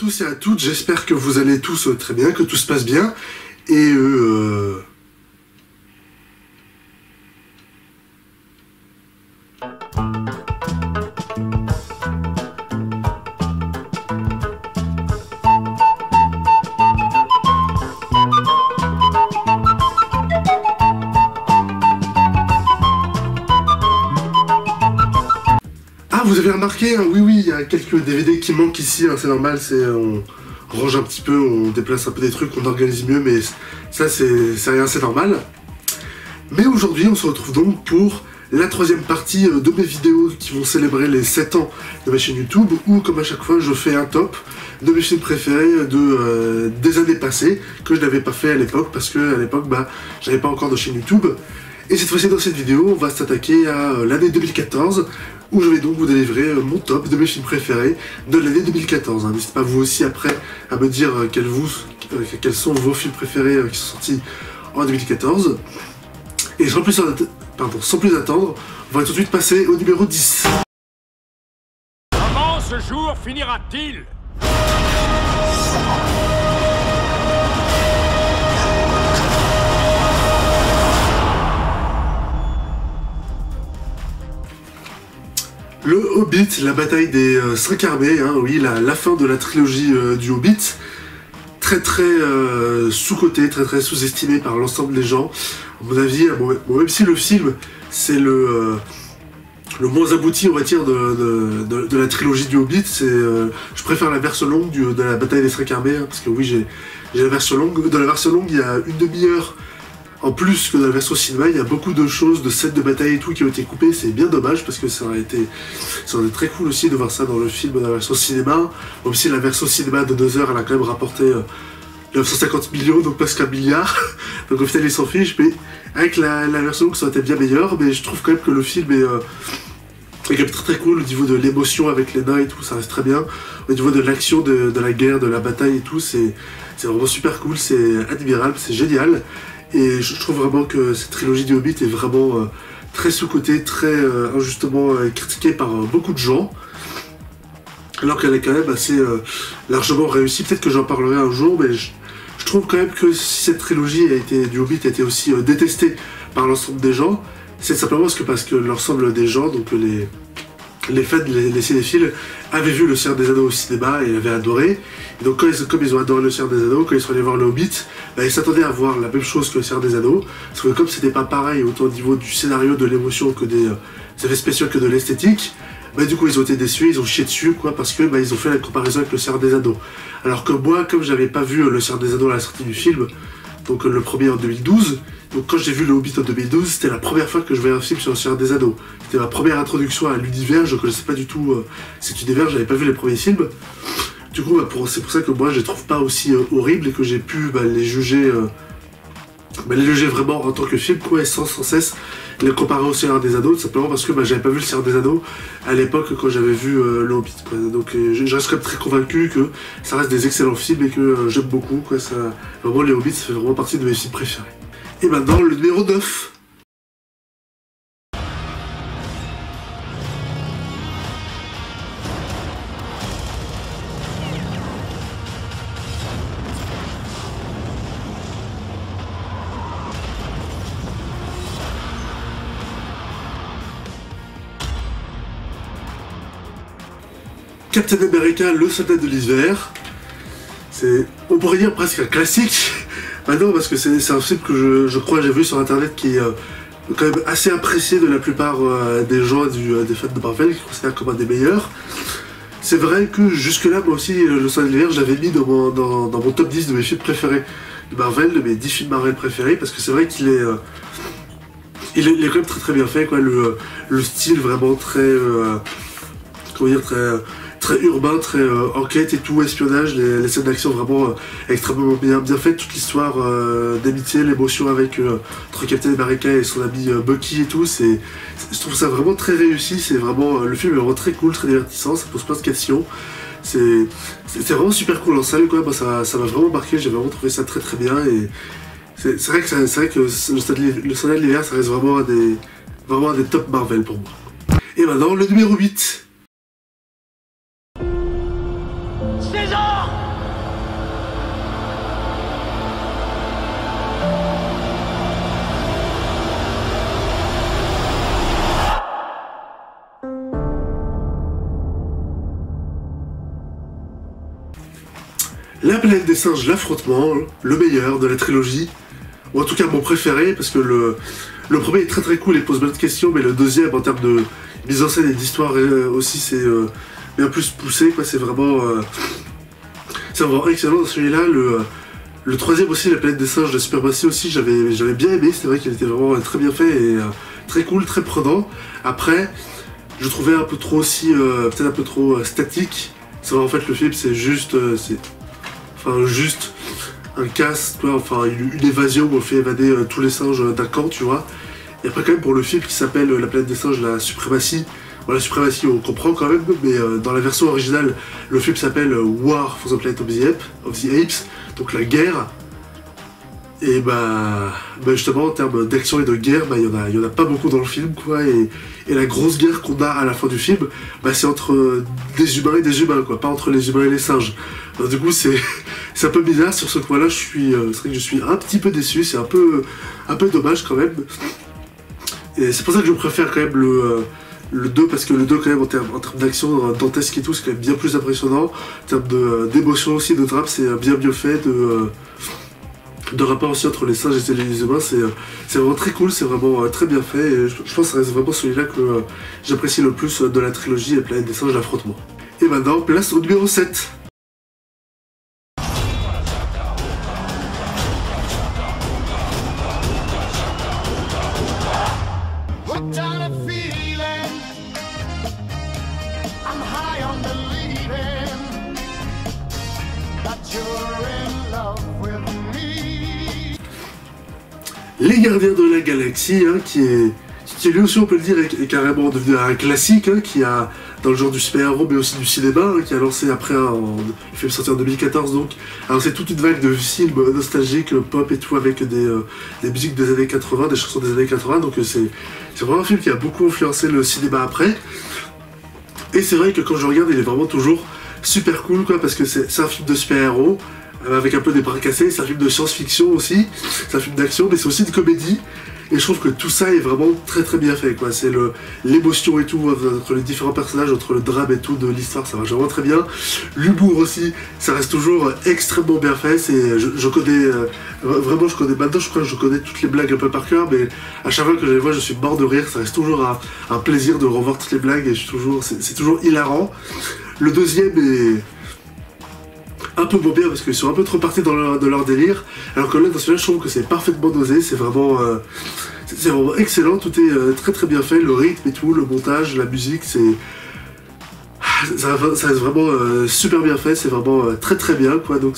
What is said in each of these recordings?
tous et à toutes, j'espère que vous allez tous très bien, que tout se passe bien, et Ah, vous avez remarqué, hein, oui, il y a quelques DVD qui manquent ici, hein, c'est normal, on range un petit peu, on déplace un peu des trucs, on organise mieux, mais ça c'est rien, c'est normal. Mais aujourd'hui, on se retrouve donc pour la troisième partie de mes vidéos qui vont célébrer les 7 ans de ma chaîne YouTube, où comme à chaque fois, je fais un top de mes films préférés des années passées, que je n'avais pas fait à l'époque, parce que à l'époque, j'avais pas encore de chaîne YouTube. Et cette fois-ci, dans cette vidéo, on va s'attaquer à l'année 2014, où je vais donc vous délivrer mon top de mes films préférés de l'année 2014. N'hésitez pas vous aussi après à me dire quels sont vos films préférés qui sont sortis en 2014. Et sans plus attendre, on va tout de suite passer au numéro 10. Comment ce jour finira-t-il ? Le Hobbit, la bataille des 5 armées, hein, oui, la fin de la trilogie du Hobbit, très sous-coté, très sous-estimé par l'ensemble des gens. À mon avis, même si le film c'est le moins abouti, on va dire, de la trilogie du Hobbit, je préfère la version longue de la bataille des 5 armées, hein, parce que oui, j'ai la version longue. Dans la version longue, il y a une demi-heure en plus que dans la version cinéma. Il y a beaucoup de choses, de scènes de bataille et tout qui ont été coupées. C'est bien dommage parce que ça aurait été très cool aussi de voir ça dans le film, dans la version cinéma. Même si la version cinéma de 2 heures, elle a quand même rapporté 950 millions, donc presque 1 milliard. Donc au final, ils s'en fichent. Mais avec la version longue, ça aurait été bien meilleur. Mais je trouve quand même que le film est quand même très cool au niveau de l'émotion avec les nains et tout. Ça reste très bien. Au niveau de l'action, de la guerre, de la bataille et tout, c'est vraiment super cool. C'est admirable, c'est génial. Et je trouve vraiment que cette trilogie du Hobbit est vraiment très sous-cotée, très injustement critiquée par beaucoup de gens, alors qu'elle est quand même assez largement réussie. Peut-être que j'en parlerai un jour, mais je trouve quand même que si cette trilogie du Hobbit a été aussi détestée par l'ensemble des gens, c'est simplement parce que l'ensemble des gens, donc les fans, les cinéphiles, avaient vu Le Seigneur des Anneaux au cinéma et avaient adoré. Et donc comme ils ont adoré Le Seigneur des Anneaux, quand ils sont allés voir Le Hobbit, ils s'attendaient à voir la même chose que Le Seigneur des Anneaux. Parce que comme c'était pas pareil, autant au niveau du scénario, de l'émotion, que des effets spéciaux, que de l'esthétique, du coup ils ont été déçus, ils ont chié dessus, quoi, parce que ils ont fait la comparaison avec Le Seigneur des Anneaux. Alors que moi, comme j'avais pas vu Le Seigneur des Anneaux à la sortie du film, donc le premier en 2012, donc quand j'ai vu Le Hobbit en 2012, c'était la première fois que je voyais un film sur Le Seigneur des Anneaux. C'était ma première introduction à l'univers, je connaissais pas du tout cet univers, j'avais pas vu les premiers films. Du coup, c'est pour ça que moi je les trouve pas aussi horribles et que j'ai pu les juger vraiment en tant que film, quoi, et sans cesse les comparer au Seigneur des Anneaux, simplement parce que j'avais pas vu Le Seigneur des Anneaux à l'époque quand j'avais vu Le Hobbit, quoi. Donc je reste quand même très convaincu que ça reste des excellents films et que j'aime beaucoup, quoi. Vraiment, Les Hobbits, ça fait vraiment partie de mes films préférés. Et maintenant, le numéro 9. Captain America, le soldat de l'hiver. On pourrait dire presque un classique. Non, parce que c'est un film que je crois j'ai vu sur internet qui est quand même assez apprécié de la plupart des gens, des fans de Marvel, qui considèrent comme un des meilleurs. C'est vrai que jusque-là, moi aussi, le soldat de l'hiver, je l'avais mis dans mon top 10 de mes films préférés de Marvel, de mes 10 films Marvel préférés, parce que c'est vrai qu'il est quand même très bien fait, quoi. Le style vraiment très comment dire, très urbain, très enquête et tout, espionnage, les scènes d'action vraiment extrêmement bien faites, toute l'histoire d'amitié, l'émotion entre Captain America et son ami Bucky et tout, je trouve ça vraiment très réussi. C'est vraiment, le film est vraiment très cool, très divertissant, ça pose plein de questions, c'est vraiment super cool en salle, quoi. Moi, ça m'a vraiment marqué, j'ai vraiment trouvé ça très bien, et c'est vrai que le soldat de l'hiver, ça reste vraiment un des top Marvel pour moi. Et maintenant, le numéro 8. César! Planète des singes, l'affrontement, le meilleur de la trilogie, ou en tout cas mon préféré, parce que le premier est très très cool et pose plein de questions, mais le deuxième en termes de mise en scène et d'histoire aussi c'est bien plus poussé, quoi. C'est vraiment excellent. Celui-là, le troisième aussi, la Planète des singes de Supermassive aussi, j'avais bien aimé. C'est vrai qu'il était vraiment très bien fait et très cool, très prenant. Après, je trouvais un peu trop aussi, peut-être un peu trop statique. C'est vrai, en fait, le film c'est juste juste un casse, enfin une évasion où on fait évader tous les singes d'un camp, tu vois. Et après quand même pour le film qui s'appelle La Planète des singes, la suprématie, bon, la suprématie on comprend quand même, mais dans la version originale, le film s'appelle War for the Planet of the Apes, donc la guerre. Et bah justement en termes d'action et de guerre, il y en a pas beaucoup dans le film, quoi. Et la grosse guerre qu'on a à la fin du film, c'est entre des humains et des humains, quoi, pas entre les humains et les singes. Alors, du coup c'est un peu bizarre sur ce point-là. C'est vrai que je suis un petit peu déçu, c'est un peu dommage quand même. Et c'est pour ça que je préfère quand même le 2, parce que le 2 quand même en termes d'action dantesque et tout, c'est quand même bien plus impressionnant. En termes d'émotion aussi, de drame, c'est bien mieux fait, de rapport aussi entre les singes et les humains, c'est vraiment très cool, c'est vraiment très bien fait, et je pense que ça reste vraiment celui-là que j'apprécie le plus de la trilogie et Planète des singes, l'affrontement. Et maintenant, place au numéro 7. Les Gardiens de la Galaxie, hein, qui est lui aussi, on peut le dire, est carrément devenu un classique, hein, qui a, dans le genre du super-héros, mais aussi du cinéma, hein, qui a lancé après, le film sorti en 2014, donc, a lancé toute une vague de films nostalgiques, pop et tout, avec des musiques des années 80, des chansons des années 80, donc c'est vraiment un film qui a beaucoup influencé le cinéma après. Et c'est vrai que quand je regarde, il est vraiment toujours super cool, quoi, parce que c'est un film de super-héros, avec un peu des bras cassés, c'est un film de science-fiction aussi, c'est un film d'action, mais c'est aussi une comédie, et je trouve que tout ça est vraiment très très bien fait, quoi. C'est l'émotion et tout, entre les différents personnages, entre le drame et tout de l'histoire, ça marche vraiment très bien. L'humour aussi, ça reste toujours extrêmement bien fait, je connais, vraiment je connais, maintenant je crois que je connais toutes les blagues un peu par cœur, mais à chaque fois que je les vois, je suis mort de rire, ça reste toujours un plaisir de revoir toutes les blagues, et c'est toujours hilarant. Le deuxième est un peu moins bien parce qu'ils sont un peu trop partis dans leur délire, alors que là dans celui-là je trouve que c'est parfaitement dosé, c'est vraiment excellent, tout est très très bien fait, le rythme et tout, le montage, la musique, ça reste vraiment super bien fait, c'est vraiment très très bien, quoi. Donc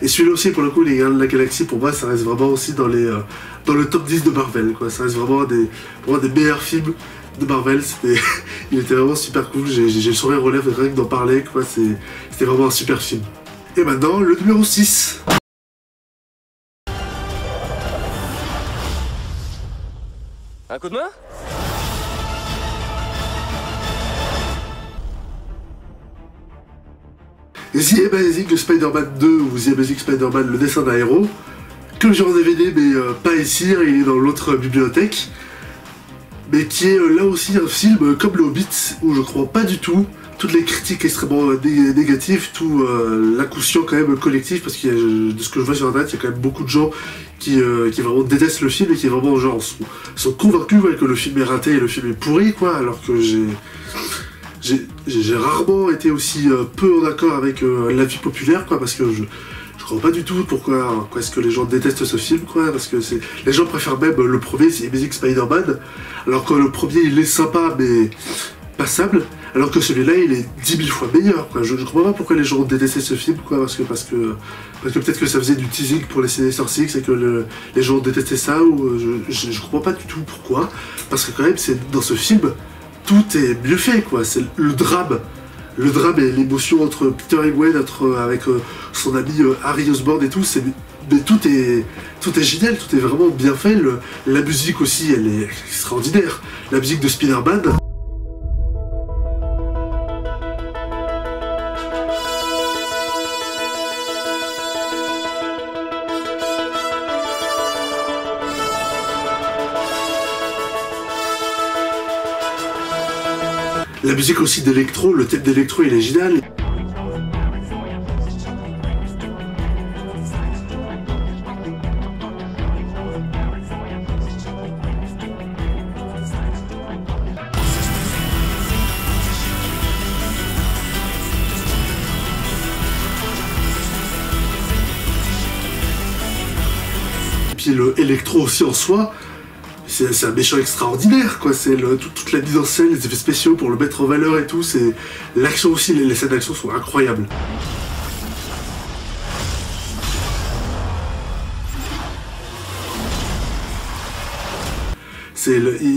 et celui-là aussi pour le coup, Les Gardiens de la Galaxie, pour moi ça reste vraiment aussi dans le top 10 de Marvel, quoi. Ça reste vraiment pour moi des meilleurs films de Marvel. Il était vraiment super cool, j'ai le sourire aux lèvres rien que d'en parler, quoi. C'était vraiment un super film. Et maintenant, le numéro 6. Un coup de main? The Amazing Spider-Man 2 ou The Amazing Spider-Man, le dessin d'un héros, que j'ai en DVD, mais pas ici, hein, il est dans l'autre bibliothèque, mais qui est là aussi un film comme le Hobbit, où je crois pas du tout toutes les critiques extrêmement négatives, tout l'accoution quand même collectif, parce que de ce que je vois sur internet, il y a quand même beaucoup de gens qui vraiment détestent le film et qui vraiment genre sont convaincus, ouais, que le film est raté et le film est pourri, quoi, alors que j'ai rarement été aussi peu en accord avec l'avis populaire, quoi, parce que je comprends pas du tout pourquoi est-ce que les gens détestent ce film, quoi, parce que les gens préfèrent même le premier, c'est Amazing Spider-Man, alors que le premier il est sympa mais passable, alors que celui-là il est 10 000 fois meilleur, quoi. Je comprends pas pourquoi les gens ont détesté ce film, quoi, parce que peut-être que ça faisait du teasing pour les Sinister Six et que les gens ont détesté ça, ou je comprends pas du tout pourquoi, parce que quand même c'est dans ce film tout est mieux fait, quoi. C'est le drame et l'émotion entre Peter et Gwen, avec son ami Harry Osborn et tout, mais tout est génial, tout est vraiment bien fait. La musique aussi, elle est extraordinaire. La musique de Spider-Man. La musique aussi d'Electro, le thème d'Electro il est génial. puis Electro aussi en soi, c'est un méchant extraordinaire, quoi. C'est toute la mise en scène, les effets spéciaux pour le mettre en valeur et tout. C'est l'action aussi, les scènes d'action sont incroyables.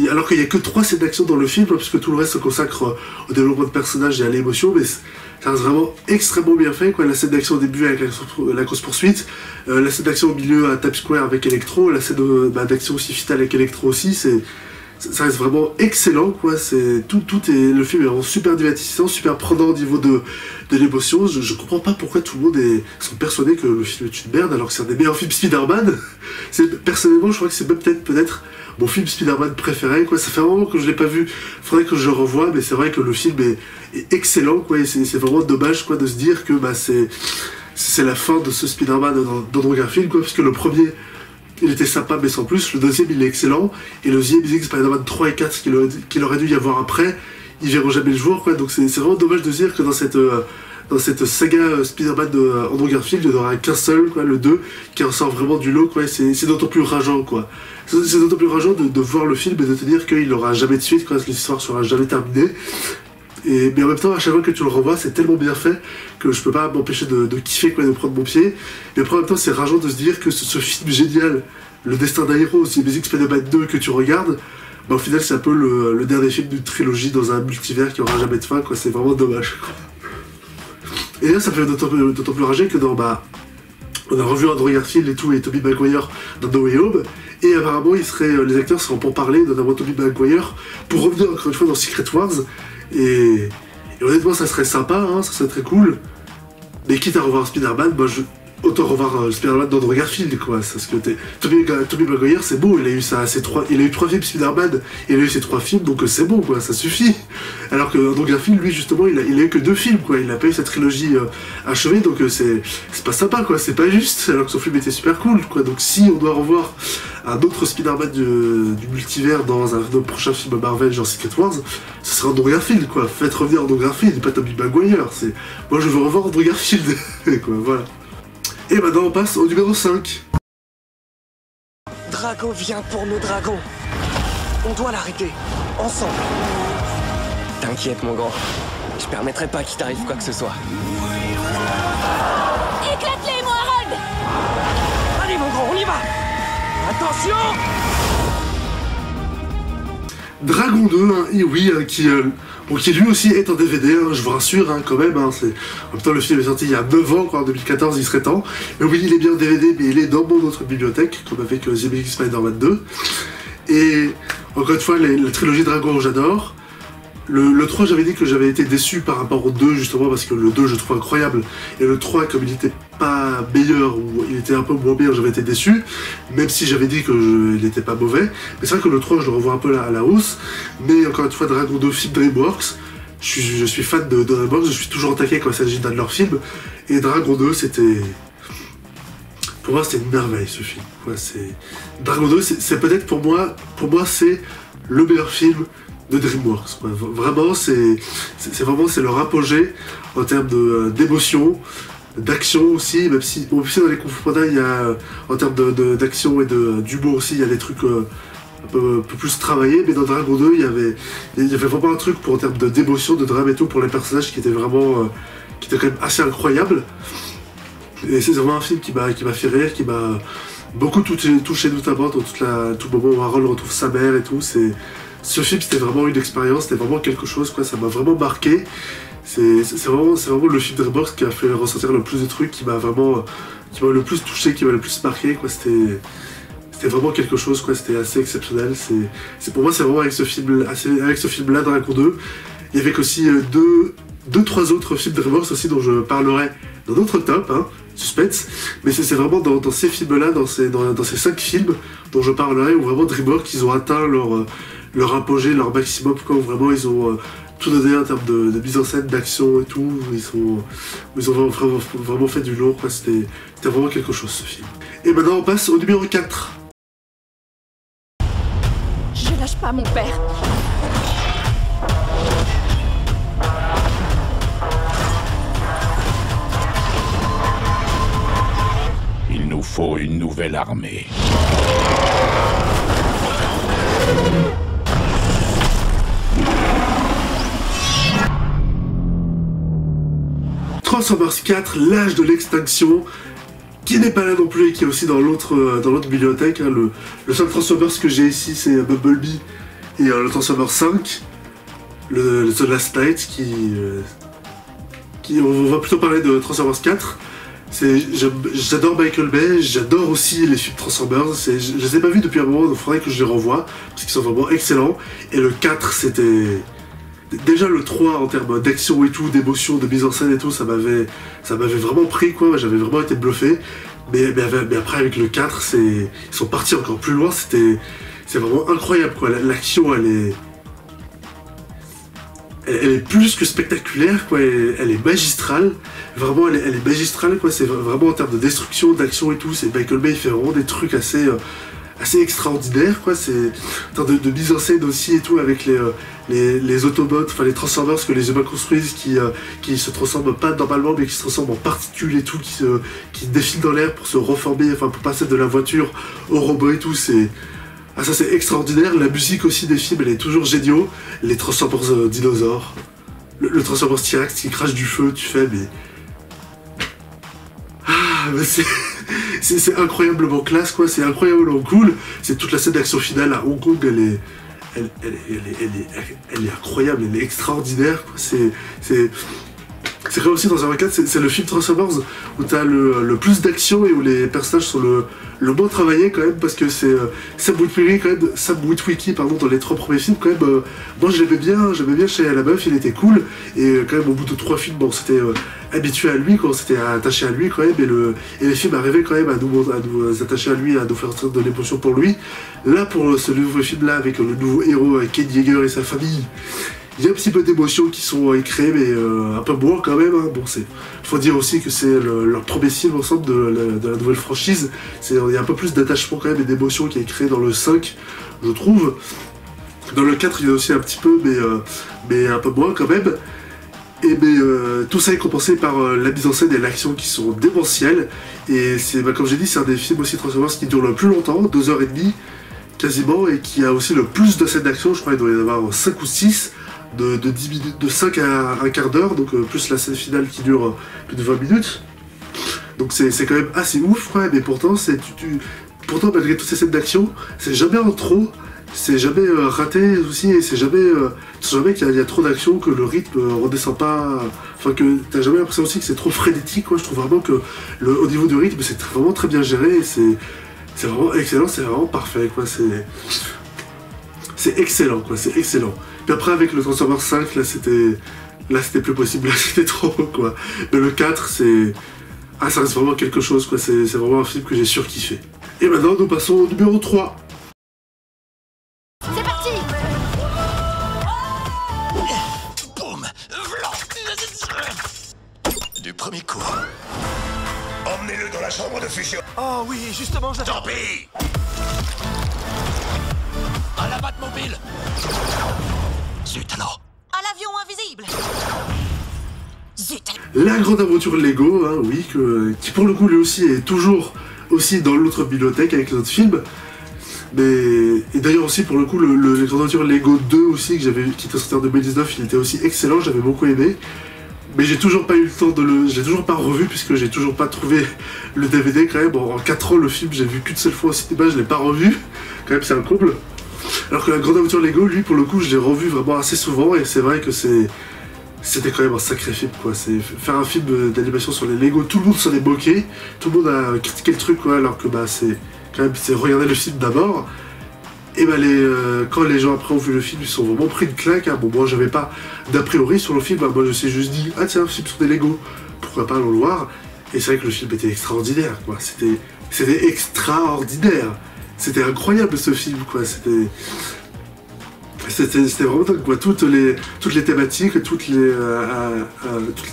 Alors qu'il n'y a que 3 scènes d'action dans le film, puisque tout le reste se consacre au développement de personnages et à l'émotion, mais ça reste vraiment extrêmement bien fait, quoi. La scène d'action au début avec la course poursuite, la scène d'action au milieu à Times Square avec Electro, la scène d'action aussi finale avec Electro aussi, ça reste vraiment excellent, quoi. Le film est vraiment super divertissant, super prenant au niveau de l'émotion. Je comprends pas pourquoi tout le monde sont persuadés que le film est une merde alors que c'est un des meilleurs films Spider-Man. Personnellement, je crois que c'est peut-être mon film Spider-Man préféré, quoi. Ça fait un moment que je l'ai pas vu, faudrait que je le revoie, mais c'est vrai que le film est excellent, quoi. Et c'est vraiment dommage, quoi, de se dire que c'est la fin de ce Spider-Man d'Andrew Garfield, quoi, parce que le premier, il était sympa mais sans plus, le deuxième il est excellent, et le deuxième Spider-Man 3 et 4 qu'il aurait dû y avoir après, ils verront jamais le jour, quoi. Donc c'est vraiment dommage de se dire que dans cette saga Spider-Man d'Andrew Garfield, il n'y en aura qu'un seul, quoi, le 2, qui en sort vraiment du lot, quoi. C'est d'autant plus rageant, quoi. C'est d'autant plus rageant de voir le film et de te dire qu'il n'aura jamais de suite, quoi, que l'histoire sera jamais terminée. Mais en même temps, à chaque fois que tu le revois, c'est tellement bien fait que je peux pas m'empêcher de kiffer, quoi, de prendre mon pied. Mais après, en même temps, c'est rageant de se dire que ce film génial, Le Destin d'un héros, The Amazing Spider-Man 2 que tu regardes, au final, c'est un peu le dernier film d'une trilogie dans un multivers qui aura jamais de fin, quoi. C'est vraiment dommage, quoi. Et là, ça fait d'autant plus rager que on a revu Andrew Garfield et tout, et Tobey Maguire dans No Way Home, et apparemment, les acteurs seront pour parler, notamment Tobey Maguire, pour revenir encore une fois dans Secret Wars. Et honnêtement, ça serait sympa, hein, ça serait très cool. Mais quitte à revoir Spider-Man, autant revoir Spider-Man d'Andrew Garfield, quoi. Parce que Tobey Maguire, c'est bon, il a eu 3 films Spider-Man, il a eu ses 3 films, donc c'est bon, quoi, ça suffit. Alors que Andrew Garfield, lui, justement, il a eu que 2 films, quoi. Il n'a pas eu cette trilogie achevée, donc c'est pas sympa, quoi, c'est pas juste, alors que son film était super cool, quoi. Donc si on doit revoir un autre Spider-Man du multivers dans un prochain film Marvel, genre Secret Wars, ce serait Andrew Garfield, quoi. Faites revenir Andrew Garfield, pas Tobey Maguire. Moi, je veux revoir Andrew Garfield, quoi, voilà. Et maintenant, on passe au numéro 5. Drago vient pour nos dragons. On doit l'arrêter. Ensemble. T'inquiète, mon grand. Je permettrai pas qu'il t'arrive quoi que ce soit. Éclate-les, moi, Red! Allez, mon grand, on y va! Attention! Dragon 2, hein, et oui, qui lui aussi est en DVD, hein, je vous rassure, hein, quand même. Hein, en même temps, le film est sorti il y a 9 ans, quoi, en 2014, il serait temps. Mais oui, il est bien en DVD, mais il est dans mon autre bibliothèque, comme avec The Amazing Spider-Man 2. Et encore une fois, la trilogie Dragon, j'adore. Le 3, j'avais dit que j'avais été déçu par rapport au 2, justement, parce que le 2, je trouve incroyable. Et le 3, comme il n'était pas meilleur, ou il était un peu moins bien, j'avais été déçu. Même si j'avais dit qu'il n'était pas mauvais. Mais c'est vrai que le 3, je le revois un peu à la hausse. Mais encore une fois, Dragon 2, film DreamWorks. Je suis fan de DreamWorks, je suis toujours attaqué quand il s'agit d'un de leurs films. Et Dragon 2, c'était... Pour moi, c'était une merveille, ce film. Ouais, Dragon 2, c'est peut-être pour moi, c'est le meilleur film de DreamWorks. Ouais, vraiment, c'est leur apogée en termes d'émotion, d'action aussi, même si dans les Kung Fu Panda, il y a, en termes d'action et d'humour aussi, il y a des trucs un peu plus travaillés, mais dans Dragon 2, il y avait vraiment un truc en termes d'émotion, de drame et tout, pour les personnages qui était quand même assez incroyable. Et c'est vraiment un film qui m'a fait rire, qui m'a beaucoup touché notamment dans tout le moment où Harold retrouve sa mère et tout. Ce film, c'était vraiment une expérience, c'était vraiment quelque chose, quoi. Ça m'a vraiment marqué. C'est vraiment le film DreamWorks qui a fait ressentir le plus de trucs, qui m'a le plus touché, qui m'a le plus marqué, quoi. C'était vraiment quelque chose, quoi. C'était assez exceptionnel. Pour moi, c'est vraiment avec ce film-là, Dragon 2. Il y avait aussi deux, trois autres films DreamWorks aussi dont je parlerai dans d'autres tops, hein, suspense. Mais c'est vraiment dans ces films-là, dans ces 5 films dont je parlerai, où vraiment DreamWorks, ils ont atteint leur apogée, leur maximum, quoi, où vraiment ils ont tout donné en termes de mise en scène, d'action et tout. Ils ont vraiment fait du lourd, quoi. C'était vraiment quelque chose, ce film. Et maintenant, on passe au numéro 4. Je lâche pas mon père. Il nous faut une nouvelle armée. Transformers 4, l'âge de l'extinction, qui n'est pas là non plus et qui est aussi dans l'autre bibliothèque. Hein. Le seul Transformers que j'ai ici, c'est Bumblebee et le Transformers 5, le The Last Night, on va plutôt parler de Transformers 4. J'adore Michael Bay, j'adore aussi les films Transformers. Je les ai pas vus depuis un moment, donc il faudrait que je les revoie, parce qu'ils sont vraiment excellents. Et le 4, c'était... Déjà le 3 en termes d'action et tout, d'émotion, de mise en scène et tout, ça m'avait vraiment pris quoi, j'avais vraiment été bluffé. Mais après avec le 4, ils sont partis encore plus loin, c'est vraiment incroyable quoi, l'action elle est plus que spectaculaire quoi, elle est magistrale, vraiment elle est magistrale quoi, c'est vraiment en termes de destruction, d'action et tout, Michael Bay il fait vraiment des trucs assez extraordinaire quoi, c'est en termes de mise en scène aussi et tout, avec les Autobots, enfin les Transformers que les humains construisent qui se transforment pas normalement mais qui se transforment en particules et tout, qui défilent dans l'air pour se reformer, enfin pour passer de la voiture au robot et tout, ça c'est extraordinaire. La musique aussi des films elle est toujours géniale, les Transformers dinosaures, le Transformers T-Rex qui crache du feu, tu fais mais c'est incroyablement classe quoi, c'est incroyablement cool. C'est toute la scène d'action finale à Hong Kong, elle est incroyable, elle est extraordinaire quoi. C'est comme aussi dans un 4, c'est le film Transformers où t'as le plus d'action et où les personnages sont le moins travaillés quand même, parce que c'est Sam Witwicky pardon, dans les 3 premiers films quand même, moi j'aimais bien chez LaBeouf, il était cool, et quand même au bout de 3 films, bon on s'était habitué à lui, on s'était attaché à lui quand même, et les films arrivaient quand même à nous attacher à lui, à nous faire de l'émotion pour lui. Là pour ce nouveau film là, avec le nouveau héros Ken Yeager et sa famille, il y a un petit peu d'émotions qui sont créées, mais un peu moins quand même. Hein. Bon, faut dire aussi que c'est leur premier film ensemble de la nouvelle franchise. Il y a un peu plus d'attachement quand même et d'émotion qui est créé dans le 5, je trouve. Dans le 4, il y a aussi un petit peu, mais un peu moins quand même. Et tout ça est compensé par la mise en scène et l'action qui sont démentielles. Et comme j'ai dit, c'est un des films aussi Transformers qui dure le plus longtemps, 2h30 quasiment, et qui a aussi le plus de scènes d'action. Je crois qu'il doit y en avoir 5 ou 6. De 10 minutes, de 5 à un quart d'heure, donc plus la scène finale qui dure plus de 20 minutes. Donc c'est quand même assez ouf, quoi, mais pourtant, pourtant malgré toutes ces scènes d'action, c'est jamais en trop, c'est jamais raté aussi, et c'est jamais qu'il y a trop d'action, que le rythme redescend pas, enfin que t'as jamais l'impression aussi que c'est trop frénétique, quoi. Je trouve vraiment que au niveau du rythme, c'est vraiment très bien géré, et c'est vraiment excellent, c'est vraiment parfait, quoi, c'est excellent, quoi, c'est excellent. Puis après avec le Transformers 5, là c'était plus possible, là c'était trop quoi. Mais le 4 ça reste vraiment quelque chose quoi, c'est vraiment un film que j'ai surkiffé. Et maintenant nous passons au numéro 3. C'est parti. Boum. Du premier coup. Emmenez-le dans la chambre de fusion. Oh oui, justement, j'avais... Tant pis. À la Batmobile. Zut alors. À l'avion invisible. Zut. La grande aventure Lego, hein, oui, qui pour le coup lui aussi est toujours aussi dans l'autre bibliothèque avec les autres films. Et d'ailleurs aussi pour le coup les grandes aventures Lego 2 aussi qui était sorti en 2019, il était aussi excellent, j'avais beaucoup aimé. Mais j'ai toujours pas eu le temps j'ai toujours pas revu puisque j'ai toujours pas trouvé le DVD quand même. En 4 ans le film j'ai vu qu'une seule fois au cinéma, je l'ai pas revu. Quand même c'est un comble. Alors que la grande aventure Lego, lui pour le coup je l'ai revu vraiment assez souvent et c'est vrai que c'était quand même un sacré film quoi. C'est faire un film d'animation sur les Lego, tout le monde s'en est moqué, tout le monde a critiqué le truc quoi, alors que c'est quand même regarder le film d'abord. Et quand les gens après ont vu le film, ils sont vraiment pris une claque. Hein. Bon, moi j'avais pas d'a priori sur le film, hein. Moi je me suis juste dit, ah tiens, un film sur des Lego, pourquoi pas allons le voir. Et c'est vrai que le film était extraordinaire, quoi. C'était extraordinaire. C'était incroyable ce film, quoi. C'était vraiment dingue, quoi. Toutes les thématiques, toutes les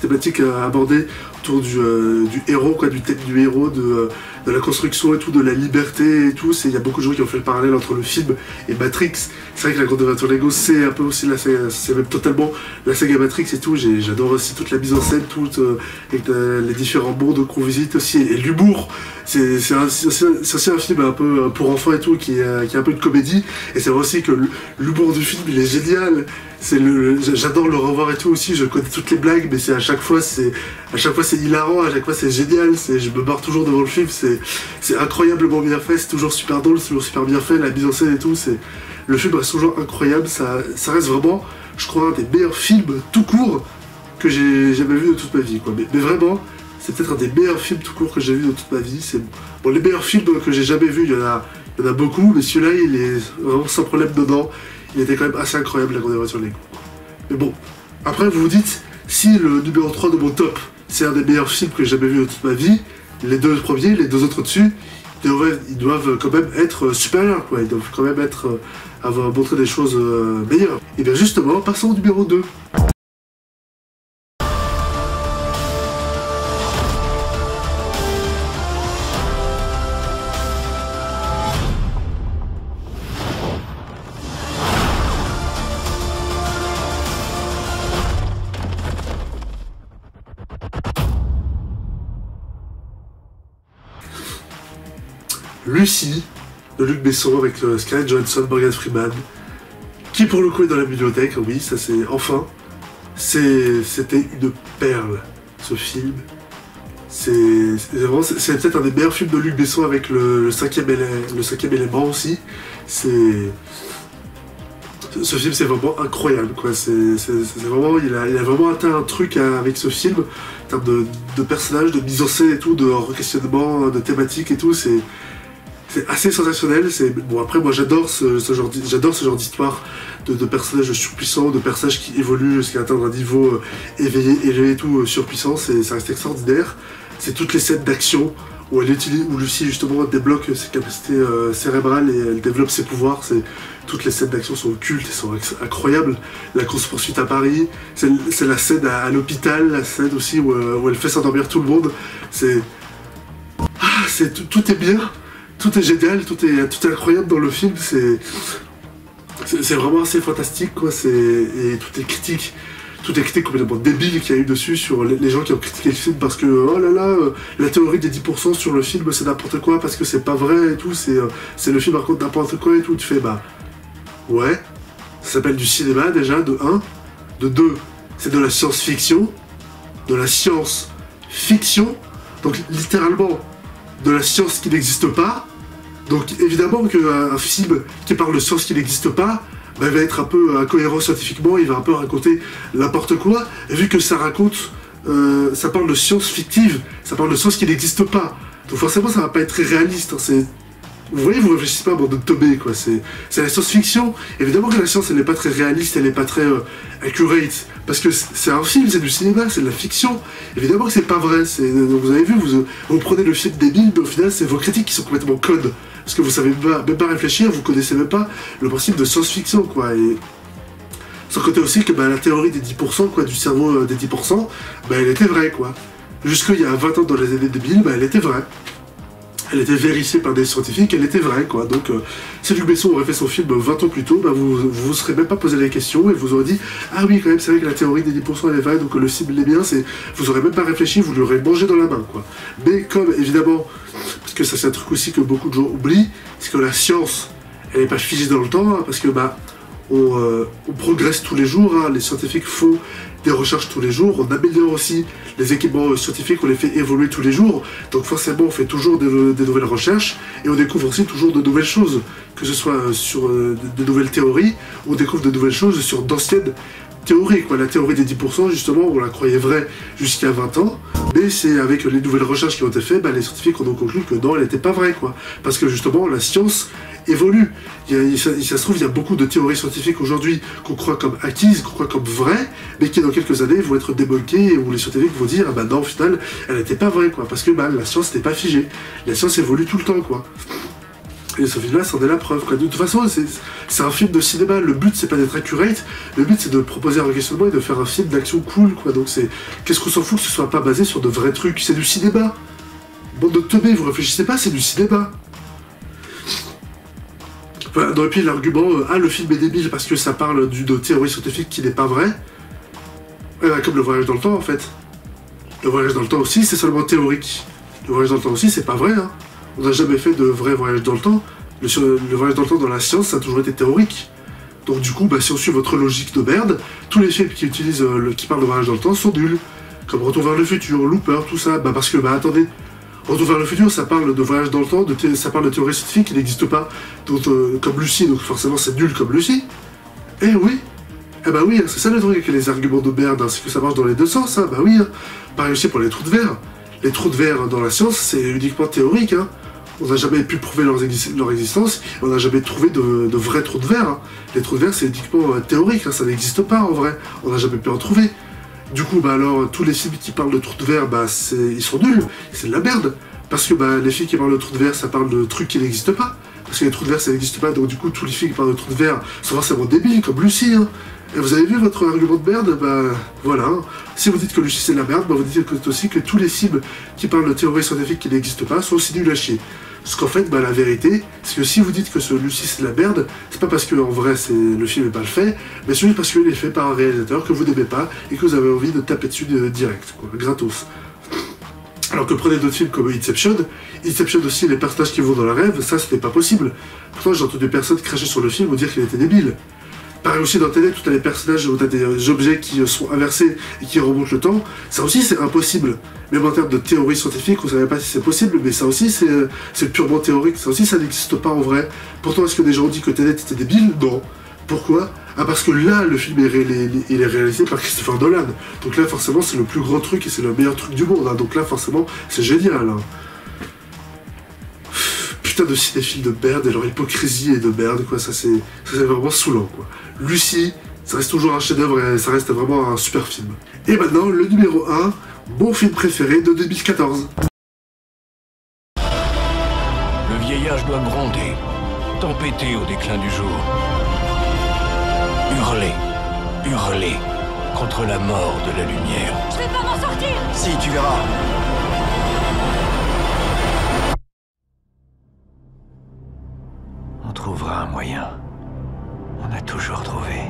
thématiques abordées autour du héros, quoi, du thème du héros, de la construction et tout, de la liberté et tout. Il y a beaucoup de gens qui ont fait le parallèle entre le film et Matrix. C'est vrai que la grande aventure Lego, c'est un peu aussi c'est même totalement la saga Matrix et tout. J'adore aussi toute la mise en scène, avec les différents mondes qu'on visite aussi, et l'humour. aussi un film un peu pour enfants et tout, qui est un peu une comédie, et c'est vrai aussi que l'humour du film, il est génial. J'adore le revoir et tout aussi, je connais toutes les blagues, mais à chaque fois c'est hilarant, à chaque fois c'est génial, je me barre toujours devant le film, c'est incroyablement bien fait, c'est toujours super drôle, c'est toujours super bien fait, la mise en scène et tout, le film reste toujours incroyable, ça reste vraiment, je crois, un des meilleurs films tout court que j'ai jamais vu de toute ma vie, quoi. Mais vraiment, c'est peut-être un des meilleurs films tout court que j'ai vu de toute ma vie. Bon, les meilleurs films que j'ai jamais vus, il y en a beaucoup, mais celui-là, il est vraiment sans problème dedans. Il était quand même assez incroyable, La Grande Évasion de Lego. Mais bon, après vous vous dites, si le numéro 3 de mon top, c'est un des meilleurs films que j'ai jamais vu de toute ma vie, les deux premiers, les deux autres dessus, ils doivent quand même être supérieurs, quoi. Ils doivent quand même avoir montré des choses meilleures. Et bien justement, passons au numéro 2. Lucie, de Luc Besson, avec Scarlett Johansson, Morgan Freeman, qui pour le coup est dans la bibliothèque, oui, ça c'est enfin. C'était une perle, ce film. C'est peut-être un des meilleurs films de Luc Besson avec le cinquième élément aussi. Ce film c'est vraiment incroyable, quoi. Vraiment, il a vraiment atteint un truc avec ce film, en termes de personnages, de mise en scène et tout, de questionnement, de thématiques et tout, c'est assez sensationnel. Bon, après moi j'adore ce genre d'histoire de personnages surpuissants, de personnages qui évoluent jusqu'à atteindre un niveau élevé et tout, surpuissant, ça reste extraordinaire. C'est toutes les scènes d'action où Lucie justement débloque ses capacités cérébrales et elle développe ses pouvoirs. Toutes les scènes d'action sont cultes et sont incroyables. La course-poursuite à Paris, c'est la scène à l'hôpital, la scène aussi où elle fait s'endormir tout le monde. Tout est bien. Tout est génial, tout est incroyable dans le film, c'est vraiment assez fantastique, quoi, et tout est critique complètement débile qu'il y a eu dessus sur les gens qui ont critiqué le film parce que, oh là là, la théorie des 10% sur le film c'est n'importe quoi parce que c'est pas vrai et tout, c'est le film par contre n'importe quoi et tout, tu fais bah, ouais, ça s'appelle du cinéma déjà, de 1, de 2, c'est de la science-fiction, donc littéralement, de la science qui n'existe pas. Donc évidemment qu'un film qui parle de science qui n'existe pas, bah, va être un peu incohérent scientifiquement, il va un peu raconter n'importe quoi, et vu que ça parle de science fictive, ça parle de science qui n'existe pas. Donc forcément ça va pas être très réaliste, hein, vous voyez, vous réfléchissez pas à bande de teubés, quoi. C'est la science-fiction. Évidemment que la science, elle n'est pas très réaliste, elle n'est pas très accurate. Parce que c'est un film, c'est du cinéma, c'est de la fiction. Évidemment que c'est pas vrai. Vous avez vu, vous prenez le film débile, mais au final, c'est vos critiques qui sont complètement connes. Parce que vous savez même pas réfléchir, vous connaissez même pas le principe de science-fiction, quoi. Et sans côté aussi que la théorie des 10%, quoi, du cerveau des 10%, elle était vraie, quoi. Jusqu'il y a 20 ans dans les années 2000, elle était vraie. Elle était vérifiée par des scientifiques, elle était vraie, quoi. Donc, si Luc Besson aurait fait son film 20 ans plus tôt, vous serez même pas posé les questions et vous aurez dit « Ah oui, quand même, c'est vrai que la théorie des 10% elle est vraie, donc le film l'est bien, vous aurez même pas réfléchi, vous l'aurez mangé dans la main, quoi. » Mais comme, évidemment, parce que ça c'est un truc aussi que beaucoup de gens oublient, c'est que la science, elle n'est pas figée dans le temps, hein, parce que, on progresse tous les jours, hein, les scientifiques font des recherches tous les jours, on améliore aussi les équipements scientifiques, on les fait évoluer tous les jours, donc forcément on fait toujours des nouvelles recherches et on découvre aussi toujours de nouvelles choses, que ce soit sur de nouvelles théories, on découvre de nouvelles choses sur d'anciennes théorie, quoi. La théorie des 10%, justement, on la croyait vraie jusqu'à 20 ans, mais c'est avec les nouvelles recherches qui ont été faites, les scientifiques ont conclu que non, elle n'était pas vraie, quoi. Parce que justement, la science évolue. Ça se trouve, il y a beaucoup de théories scientifiques aujourd'hui qu'on croit comme acquises, qu'on croit comme vraies, mais qui dans quelques années vont être débunkées, où les scientifiques vont dire, ah non, au final, elle n'était pas vraie, quoi. Parce que la science n'est pas figée. La science évolue tout le temps, quoi. Et ce film-là, c'en est la preuve, quoi. De toute façon, c'est un film de cinéma. Le but, c'est pas d'être accurate. Le but, c'est de proposer un questionnement et de faire un film d'action cool, quoi. Donc, qu'est-ce qu'on s'en fout que ce soit pas basé sur de vrais trucs? C'est du cinéma. Bande de teubés, vous réfléchissez pas, c'est du cinéma. Voilà, et puis l'argument, le film est débile parce que ça parle de théorie scientifique qui n'est pas vraie. Comme le voyage dans le temps, en fait. Le voyage dans le temps aussi, c'est seulement théorique. Le voyage dans le temps aussi, c'est pas vrai, hein. On n'a jamais fait de vrai voyage dans le temps. Le voyage dans le temps dans la science, ça a toujours été théorique. Donc du coup, bah, si on suit votre logique de merde, tous les films qui parlent de voyage dans le temps sont nuls. Comme Retour vers le futur, Looper, tout ça. Bah parce que, bah attendez, Retour vers le futur, ça parle de voyage dans le temps, ça parle de théorie scientifique qui n'existe pas. Donc, comme Lucie, donc forcément c'est nul comme Lucie. Eh oui. Eh bah oui, c'est ça le truc avec les arguments de merde, hein, c'est que ça marche dans les deux sens, hein. Bah oui. Hein. Pareil aussi pour les trous de verre. Les trous de verre dans la science, c'est uniquement théorique, hein. On n'a jamais pu prouver leur existence, et on n'a jamais trouvé de vrais trous de verre. Hein. Les trous de verre, c'est uniquement théorique, hein, ça n'existe pas en vrai. On n'a jamais pu en trouver. Du coup, bah alors, tous les films qui parlent de trous de verre, bah ils sont nuls, c'est de la merde. Parce que bah, les films qui parlent de trous de verre, ça parle de trucs qui n'existent pas. Parce que les trous de verre, ça n'existe pas, donc du coup, tous les films qui parlent de trous de verre sont forcément débiles, comme Lucie. Hein. Et vous avez vu votre argument de merde, bah voilà. Hein. Si vous dites que Lucie c'est de la merde, bah vous dites aussi que tous les films qui parlent de théories scientifiques qui n'existent pas sont aussi nuls à chier. Parce qu'en fait, bah, la vérité, c'est que si vous dites que ce Lucie c'est de la merde, c'est pas parce que en vrai le film n'est pas le fait, mais c'est juste parce qu'il est fait par un réalisateur que vous n'aimez pas et que vous avez envie de taper dessus direct, quoi, gratos. Alors que prenez d'autres films comme Inception aussi, les personnages qui vont dans la rêve, ça c'était pas possible. Pourtant j'ai entendu personne cracher sur le film ou dire qu'il était débile. Pareil aussi dans Tenet, où t'as des personnages, où t'as des objets qui sont inversés et qui remontent le temps, ça aussi c'est impossible. Même en termes de théorie scientifique, on savait pas si c'est possible, mais ça aussi c'est purement théorique, ça aussi ça n'existe pas en vrai. Pourtant est-ce que des gens ont dit que Tenet était débile? Non. Pourquoi? Ah parce que là, le film il est réalisé par Christopher Nolan. Donc là forcément c'est le plus grand truc et c'est le meilleur truc du monde, hein. Donc là forcément c'est génial. Hein. Putain de cinéphiles de merde et leur hypocrisie et de merde, quoi, ça c'est vraiment saoulant, quoi. Lucie, ça reste toujours un chef-d'œuvre et ça reste vraiment un super film. Et maintenant, le numéro 1, mon film préféré de 2014. Le vieillage doit gronder, tempêter au déclin du jour. Hurler, hurler contre la mort de la lumière. Je vais pas m'en sortir! Si, tu verras. On trouvera un moyen. On a toujours trouvé.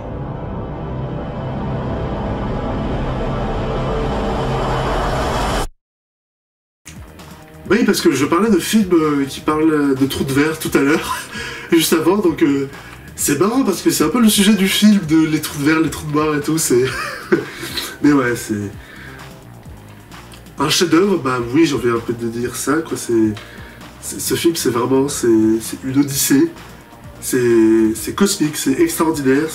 Oui, parce que je parlais de films qui parlent de trous de verre tout à l'heure, juste avant, donc c'est marrant parce que c'est un peu le sujet du film, de les trous de verre, les trous de noirs et tout, c'est... Mais ouais, c'est... Un chef-d'œuvre, bah oui, j'ai envie un peu de dire ça, quoi, ce film, c'est vraiment, c'est une odyssée, c'est cosmique, c'est extraordinaire,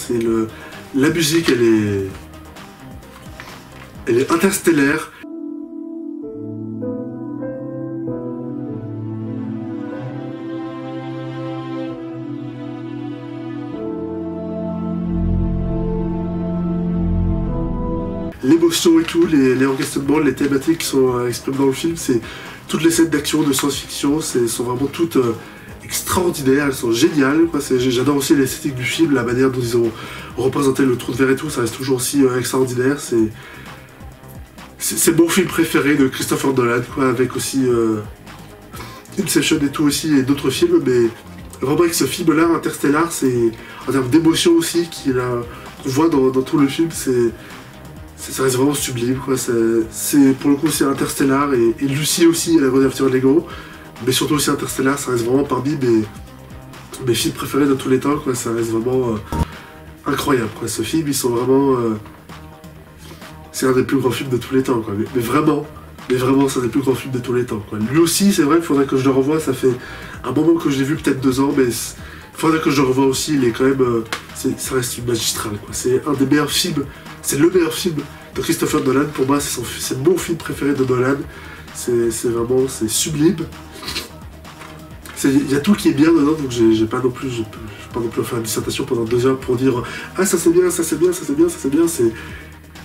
la musique, elle est interstellaire. L'émotion et tout, les enquêtements, les thématiques qui sont exprimées dans le film, c'est toutes les scènes d'action, de science-fiction, sont vraiment toutes extraordinaires, elles sont géniales. J'adore aussi l'esthétique du film, la manière dont ils ont représenté le trou de verre et tout, ça reste toujours aussi extraordinaire. C'est mon film préféré de Christopher Nolan, quoi, avec aussi Inception et tout aussi, et d'autres films, mais vraiment avec ce film-là, Interstellar, c'est en termes d'émotion aussi qu'on voit dans tout le film, ça reste vraiment sublime, quoi. Pour le coup, c'est Interstellar et Lucie aussi, la renature de Lego. Mais surtout aussi Interstellar, ça reste vraiment parmi mes films préférés de tous les temps, quoi. Ça reste vraiment incroyable, quoi. Ce film, ils sont vraiment... c'est un des plus grands films de tous les temps, quoi. Mais vraiment, c'est un des plus grands films de tous les temps, quoi. Lui aussi, c'est vrai, il faudrait que je le revoie. Ça fait un moment que je l'ai vu, peut-être 2 ans, mais il faudrait que je le revoie aussi. Il est quand même... ça reste une magistrale, quoi. C'est un des meilleurs films. C'est le meilleur film de Christopher Nolan. Pour moi, c'est mon film préféré de Nolan. C'est vraiment, c'est sublime. Il y a tout qui est bien dedans, donc je vais pas non plus faire une dissertation pendant 2 heures pour dire « Ah, ça c'est bien, ça c'est bien, ça c'est bien, ça c'est bien ».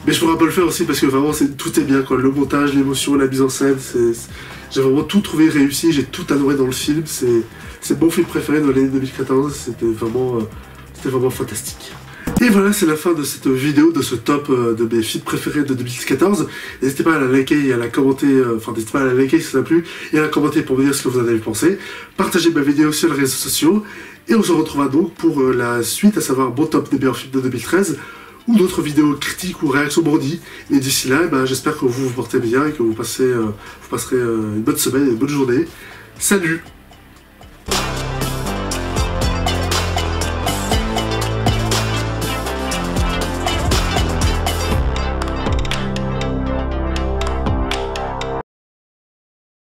Mais je pourrais pas le faire aussi parce que vraiment, tout est bien, quoi. Le montage, l'émotion, la mise en scène, j'ai vraiment tout trouvé réussi, j'ai tout adoré dans le film. C'est mon film préféré de l'année 2014, c'était vraiment fantastique. Et voilà, c'est la fin de cette vidéo, de ce top de mes films préférés de 2014. N'hésitez pas à la liker et à la commenter, n'hésitez pas à la liker si ça vous a plu, et à la commenter pour me dire ce que vous en avez pensé. Partagez ma vidéo sur les réseaux sociaux, et on se retrouvera donc pour la suite, à savoir mon top des meilleurs films de 2013, ou d'autres vidéos critiques ou réactions brandies. Et d'ici là, j'espère que vous vous portez bien et que vous passerez une bonne semaine et une bonne journée. Salut!